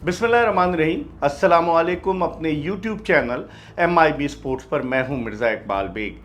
बिस्मिल्लाहिर्रहमानिर्रहीम। अस्सलामुअलैकुम। अपने YouTube चैनल MIB स्पोर्ट्स पर मैं हूं मिर्ज़ा इकबाल बेग।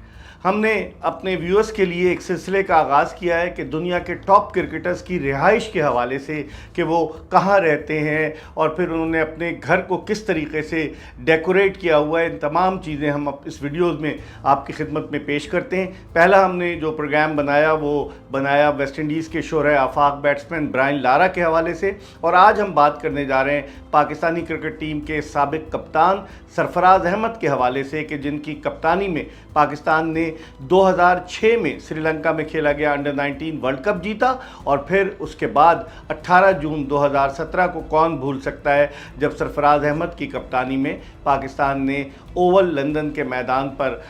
हमने अपने व्यूअर्स के लिए एक सिलसिले का आगाज़ किया है कि दुनिया के टॉप क्रिकेटर्स की रिहाइश के हवाले से कि वो कहाँ रहते हैं और फिर उन्होंने अपने घर को किस तरीके से डेकोरेट किया हुआ है, इन तमाम चीज़ें हम इस वीडियोज़ में आपकी खिदमत में पेश करते हैं। पहला हमने जो प्रोग्राम बनाया वो बनाया वेस्ट इंडीज़ के शोहरे आफाक बैट्समैन ब्रायन लारा के हवाले से, और आज हम बात करने जा रहे हैं पाकिस्तानी क्रिकेट टीम के साबिक कप्तान सरफराज अहमद के हवाले से कि जिनकी कप्तानी में पाकिस्तान ने 2006 में श्रीलंका में खेला गया अंडर 19 वर्ल्ड कप जीता, और फिर उसके बाद 18 जून 2017 को कौन भूल सकता है जब सरफराज अहमद की कप्तानी में पाकिस्तान ने ओवल लंदन के मैदान पर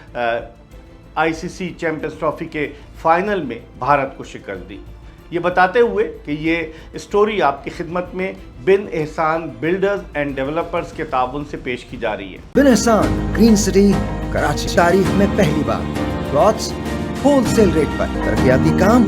ICC चैंपियंस ट्रॉफी के फाइनल में भारत को शिकस्त दी। ये बताते हुए कि ये स्टोरी आपकी खिदमत में बिन एहसान बिल्डर्स एंड डेवलपर्स के ताउन से पेश की जा रही है। बिन एहसान ग्रीन सिटी कराची तारीख में पहली बार प्लॉट्स होलसेल रेट पर, तरक्याती काम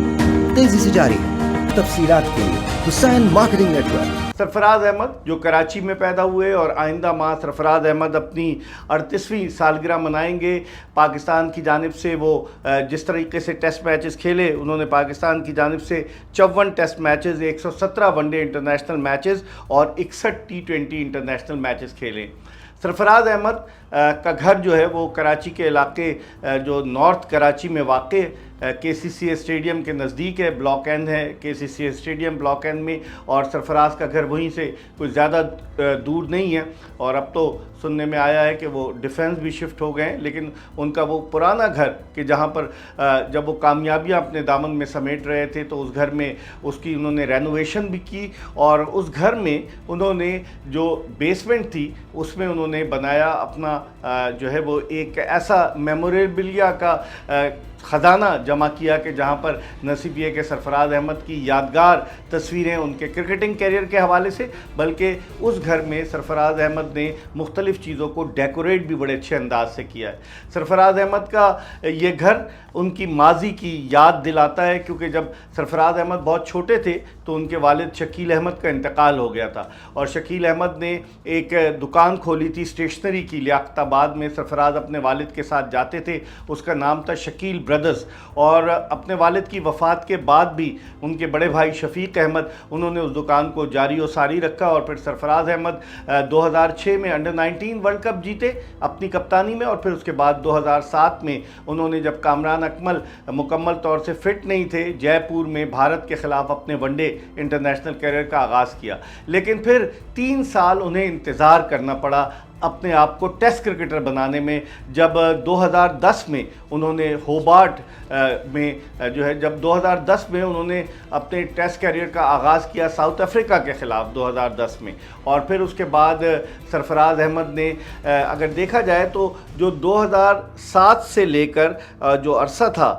तेजी से जारी है। तफसीलात के लिए हुसैन मार्केटिंग नेटवर्क। सरफराज अहमद जो कराची में पैदा हुए और आइंदा माह सरफराज अहमद अपनी 38वीं सालगिरह मनाएंगे। पाकिस्तान की जानिब से वो जिस तरीके से टेस्ट मैचेस खेले, उन्होंने पाकिस्तान की जानिब से 54 test matches, 117 one day international matches और 61 T20 इंटरनेशनल मैचेस खेले। सरफराज अहमद का घर जो है वो कराची के इलाके जो नॉर्थ कराची में वाक़ KCCA स्टेडियम के नज़दीक है। ब्लॉक एंड है KCCA स्टेडियम ब्लॉक एंड में, और सरफराज का घर वहीं से कुछ ज़्यादा दूर नहीं है। और अब तो सुनने में आया है कि वो डिफेंस भी शिफ्ट हो गए हैं, लेकिन उनका वो पुराना घर कि जहाँ पर जब वो कामयाबियाँ अपने दामन में समेट रहे थे तो उस घर में उसकी उन्होंने रेनोवेशन भी की, और उस घर में उन्होंने जो बेसमेंट थी उसमें उन्होंने बनाया अपना जो है वो एक ऐसा मेमोरेबिलिया का ख़जाना जमा किया कि जहाँ पर न सिर्फ ये कि सरफराज अहमद की यादगार तस्वीरें उनके क्रिकेटिंग कैरियर के हवाले से, बल्कि उस घर में सरफराज अहमद ने मुख्तलिफ़ चीज़ों को डेकोरेट भी बड़े अच्छे अंदाज से किया है। सरफराज अहमद का ये घर उनकी माजी की याद दिलाता है, क्योंकि जब सरफराज अहमद बहुत छोटे थे तो उनके वालिद शकील अहमद का इंतकाल हो गया था, और शकील अहमद ने एक दुकान खोली थी स्टेशनरी की लियाकताबाद में। सरफराज अपने वालिद के साथ जाते थे, उसका नाम था शकील ब्रदर्स। और अपने वालिद की वफ़ात के बाद भी उनके बड़े भाई शफीक अहमद उन्होंने उस दुकान को जारी और सारी रखा, और फिर सरफराज अहमद 2006 में अंडर 19 वर्ल्ड कप जीते अपनी कप्तानी में, और फिर उसके बाद 2007 में उन्होंने जब कामरान अकमल मुकम्मल तौर से फिट नहीं थे, जयपुर में भारत के ख़िलाफ़ अपने वनडे इंटरनेशनल कैरियर का आगाज़ किया। लेकिन फिर 3 साल उन्हें इंतज़ार करना पड़ा अपने आप को टेस्ट क्रिकेटर बनाने में। जब 2010 में उन्होंने होबार्ट में जो है जब 2010 में उन्होंने अपने टेस्ट कैरियर का आगाज़ किया साउथ अफ्रीका के ख़िलाफ़ 2010 में, और फिर उसके बाद सरफराज अहमद ने अगर देखा जाए तो जो 2007 से लेकर जो अरसा था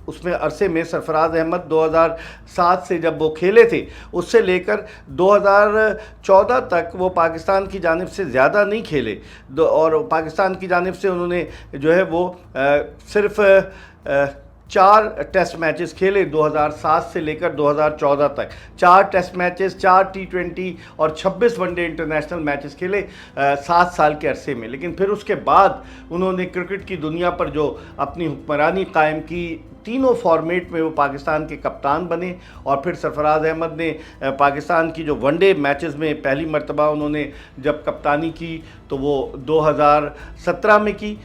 उसमें अरसे में सरफराज अहमद 2007 से जब वो खेले थे उससे लेकर 2014 तक वो पाकिस्तान की जानिब से ज़्यादा नहीं खेले, और पाकिस्तान की जानिब से उन्होंने जो है वो सिर्फ़ 4 टेस्ट मैचेस खेले 2007 से लेकर 2014 तक। 4 टेस्ट मैचेस, 4 T20 और 26 वनडे इंटरनेशनल मैचेस खेले 7 साल के अरसे में। लेकिन फिर उसके बाद उन्होंने क्रिकेट की दुनिया पर जो अपनी हुक्मरानी कायम की, तीनों फॉर्मेट में वो पाकिस्तान के कप्तान बने। और फिर सरफराज अहमद ने पाकिस्तान की जो वनडे मैचेस में पहली मर्तबा उन्होंने जब कप्तानी की तो वो 2017 में की,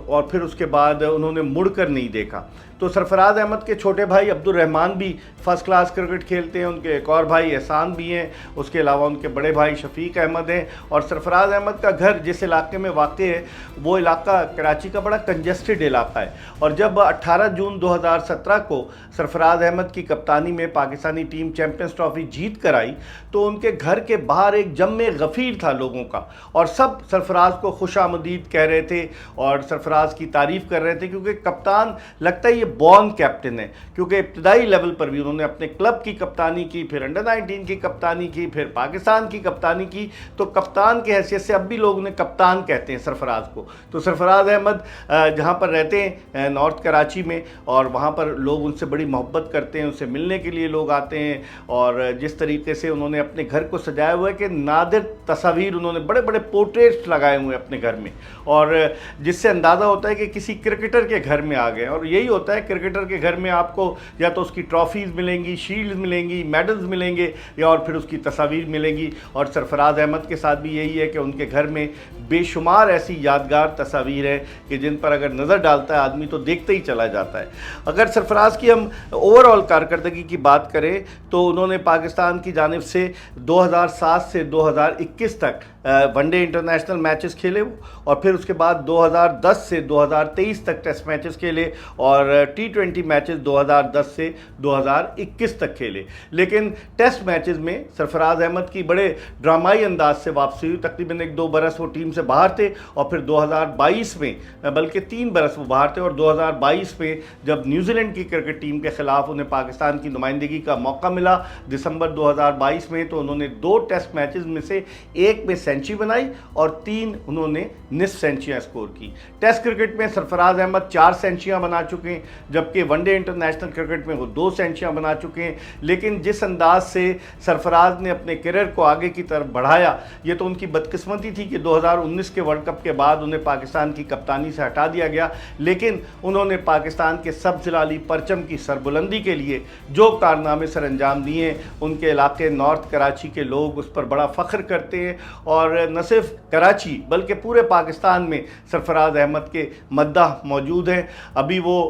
और फिर उसके बाद उन्होंने मुड़कर नहीं देखा। तो सरफराज अहमद के छोटे भाई अब्दुल रहमान भी फ़र्स्ट क्लास क्रिकेट खेलते हैं, उनके एक और भाई एहसान भी हैं, उसके अलावा उनके बड़े भाई शफीक अहमद हैं। और सरफराज अहमद का घर जिस इलाके में वाक़ है वो इलाका कराची का बड़ा कंजेस्टेड इलाका है। और जब 18 जून 2017 को सरफराज अहमद की कप्तानी में पाकिस्तानी टीम चैंपियंस ट्रॉफी जीत कर आई तो उनके घर के बाहर एक जम्मे गफ़ीर था लोगों का, और सब सरफराज को खुशामदीद कह रहे थे और सरफराज की तारीफ़ कर रहे थे, क्योंकि कप्तान लगता ही یہ بورن کیپٹن ہے، کیونکہ ابتدائی لیول پر بھی انہوں نے اپنے کلب کی کپتانی کی، پھر انڈر 19 کی کپتانی کی، پھر پاکستان کی کپتانی کی، تو کپتان کی حیثیت سے اب بھی لوگ انہیں کپتان کہتے ہیں سرفراز کو۔ تو سرفراز احمد جہاں پر رہتے ہیں نارتھ کراچی میں، اور وہاں پر لوگ ان سے بڑی محبت کرتے ہیں، ان سے ملنے کے لیے لوگ آتے ہیں، اور جس طریقے سے انہوں نے اپنے گھر کو سجایا ہوا ہے کہ نادر تصاویر، انہوں نے بڑے بڑے پورٹریٹس لگائے ہوئے ہیں اپنے گھر میں، اور جس سے اندازہ ہوتا ہے کہ کسی کرکٹر کے گھر میں آ گئے۔ اور یہی ہوتا ہے کرکٹر کے گھر میں آپ کو یا تو اس کی ٹرافیز ملیں گی، شیلڈز ملیں گی، میڈلز ملیں گے، یا اور پھر اس کی تصاویر ملیں گی۔ اور سرفراز احمد کے ساتھ بھی یہی ہے کہ ان کے گھر میں بے شمار ایسی یادگار تصاویر ہیں کہ جن پر اگر نظر ڈالتا ہے آدمی تو دیکھتے ہی چلا جاتا ہے۔ اگر سرفراز کی ہم اوور آل کارکردگی کی بات کریں تو انہوں نے پاکستان کی جانب سے 2007 سے 2021 تک ون ڈے انٹرنیشنل میچز کھیلے، اور پھر اس کے بعد 2010 سے 2023 تک ٹیسٹ میچز کھیلے، اور T20 میچز 2010 سے 2021 تک کھیلے۔ لیکن ٹیسٹ میچز میں سرفراز احمد کی بڑے ڈرامائی انداز سے واپسی ہوئی، تقریباً 1-2 برس وہ ٹیم سے باہر تھے، اور پھر 2022 میں بلکہ 3 برس وہ باہر تھے، اور 2022 میں جب نیوزی لینڈ کی کرکٹ ٹیم کے خلاف انہیں پاکستان کی نمائندگی کا موقع ملا دسمبر 2022 میں، تو انہوں نے 2 ٹیسٹ میچز میں سے ایک میں سینچری بنائی اور 3 انہوں نے نصف سینچریاں اسکور کی۔ ٹیسٹ کرکٹ میں سرفراز احمد 4 سینچریاں بنا چکے ہیں، جبکہ ون ڈے انٹرنیشنل کرکٹ میں وہ 2 سینچریاں بنا چکے ہیں۔ لیکن جس انداز سے سرفراز نے اپنے کیریئر کو آگے کی طرف بڑھایا، یہ تو ان کی بدقسمتی تھی کہ 2019 کے ورلڈ کپ کے بعد انہیں پاکستان کی کپتانی سے ہٹا دیا گیا، لیکن انہوں نے پاکستان کے سبز لالی پرچم کی سربلندی کے لیے جو کارنامے سر انجام دیے ہیں، ان کے علاقے نارتھ کراچی کے لوگ اس پر بڑا فخر کرتے ہیں، اور نہ صرف کراچی بلکہ پورے پاکستان میں سرفراز احمد کے مداح موجود ہیں۔ ابھی وہ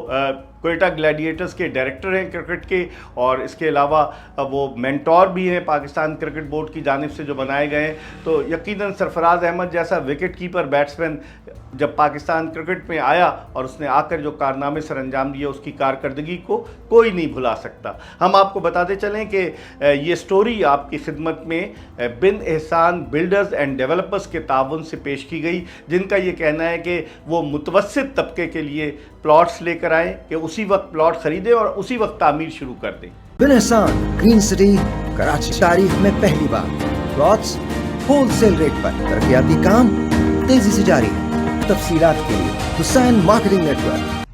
کوئٹہ گلیڈیٹرز کے ڈائریکٹر ہیں کرکٹ کے، اور اس کے علاوہ وہ مینٹور بھی ہیں پاکستان کرکٹ بورڈ کی جانب سے جو بنائے گئے ہیں۔ تو یقیناً سرفراز احمد جیسا وکٹ کیپر بیٹسمین جب پاکستان کرکٹ میں آیا اور اس نے آ کر جو کارنامے سر انجام دیے، اس کی کارکردگی کو کوئی نہیں بھلا سکتا۔ ہم آپ کو بتاتے چلیں کہ یہ سٹوری آپ کی خدمت میں بن احسان بلڈرز اینڈ ڈیولپرز کے تعاون سے پیش کی گئی، جن کا یہ کہنا ہے کہ وہ متوسط طبقے کے لیے پلاٹس لے کر آئیں کہ اسی وقت پلاٹ خریدیں اور اسی وقت تعمیر شروع کر دیں۔ بن احسان گرین سٹی کراچی، تاریخ میں پہلی بار پلاٹس ہول سیل ریٹ پر، ترقیاتی کام تیزی سے جاری ہے۔ تفصیلات کے لیے حسین مارکیٹنگ نیٹ ورک